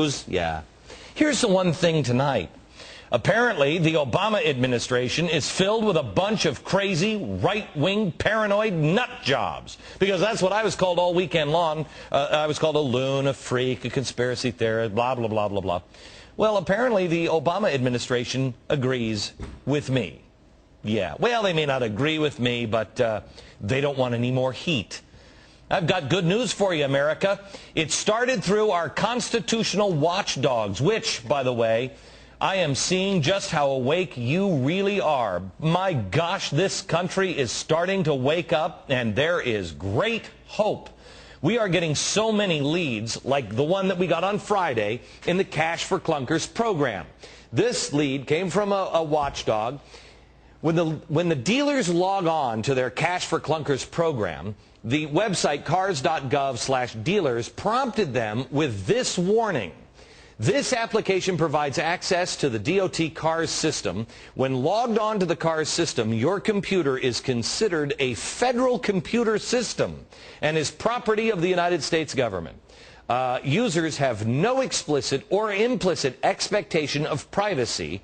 news. Yeah. Here's the one thing tonight. Apparently, the Obama administration is filled with a bunch of crazy, right-wing, paranoid nut jobs. Because that's what I was called all weekend long. I was called a loon, a freak, a conspiracy theorist, blah, blah, blah, blah, blah. Well, apparently the Obama administration agrees with me. Yeah, well, they may not agree with me, but they don't want any more heat. I've got good news for you, America. It started through our constitutional watchdogs, which, by the way, I am seeing just how awake you really are. My gosh, this country is starting to wake up, and there is great hope. We are getting so many leads, like the one that we got on Friday in the Cash for Clunkers program. This lead came from a watchdog. When the dealers log on to their Cash for Clunkers program, the website cars.gov/dealers prompted them with this warning. This application provides access to the DOT CARS system. When logged on to the CARS system, your computer is considered a federal computer system and is property of the United States government. Users have no explicit or implicit expectation of privacy.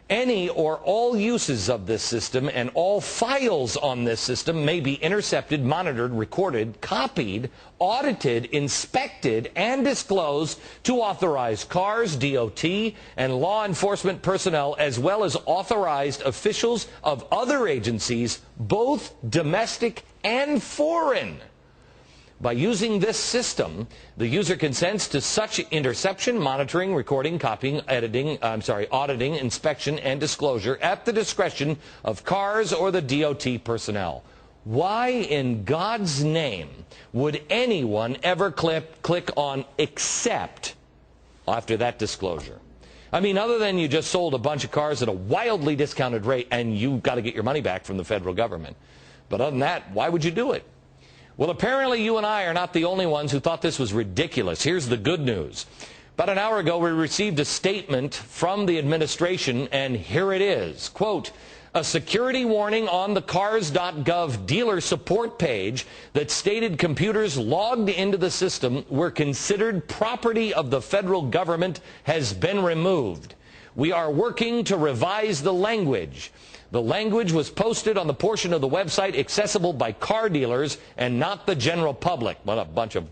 Any or all uses of this system and all files on this system may be intercepted, monitored, recorded, copied, audited, inspected, and disclosed to authorized CARS, DOT, and law enforcement personnel, as well as authorized officials of other agencies, both domestic and foreign. By using this system, the user consents to such interception, monitoring, recording, copying, auditing, inspection, and disclosure at the discretion of CARS or the DOT personnel. Why in God's name would anyone ever click on accept after that disclosure? I mean, other than you just sold a bunch of cars at a wildly discounted rate and you've got to get your money back from the federal government. But other than that, why would you do it? Well, apparently you and I are not the only ones who thought this was ridiculous. Here's the good news. About an hour ago, we received a statement from the administration, and here it is. Quote, a security warning on the cars.gov dealer support page that stated computers logged into the system were considered property of the federal government has been removed. We are working to revise the language. The language was posted on the portion of the website accessible by car dealers and not the general public. What a bunch of...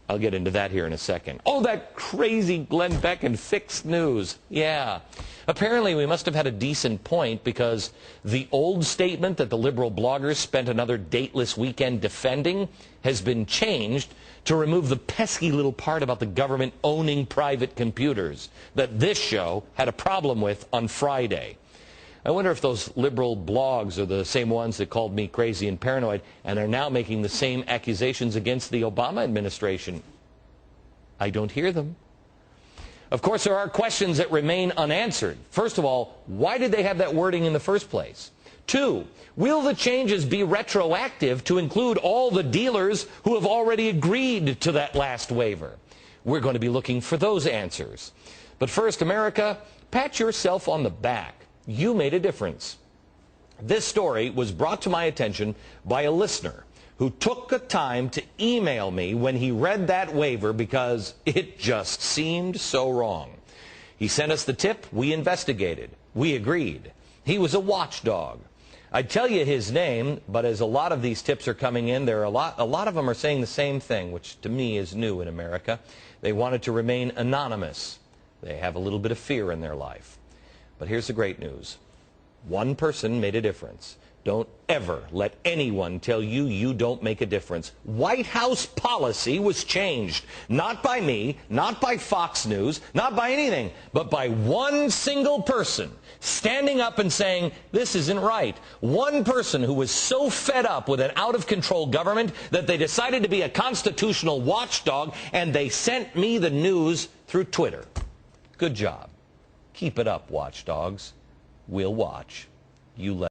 I'll get into that here in a second. Oh, that crazy Glenn Beck and fixed news. Yeah. Apparently, we must have had a decent point because the old statement that the liberal bloggers spent another dateless weekend defending has been changed to remove the pesky little part about the government owning private computers that this show had a problem with on Friday. I wonder if those liberal blogs are the same ones that called me crazy and paranoid and are now making the same accusations against the Obama administration. I don't hear them. Of course, there are questions that remain unanswered. First of all, why did they have that wording in the first place? 2, will the changes be retroactive to include all the dealers who have already agreed to that last waiver? We're going to be looking for those answers. But first, America, pat yourself on the back. You made a difference. This story was brought to my attention by a listener who took the time to email me when he read that waiver because it just seemed so wrong. He sent us the tip. We investigated. We agreed. He was a watchdog. I'd tell you his name, but as a lot of these tips are coming in, a lot of them are saying the same thing, which to me is new in America. They wanted to remain anonymous. They have a little bit of fear in their life. But here's the great news. One person made a difference. Don't ever let anyone tell you you don't make a difference. White House policy was changed. Not by me, not by Fox News, not by anything, but by one single person standing up and saying, this isn't right. One person who was so fed up with an out-of-control government that they decided to be a constitutional watchdog, and they sent me the news through Twitter. Good job. Keep it up, watchdogs. We'll watch. You let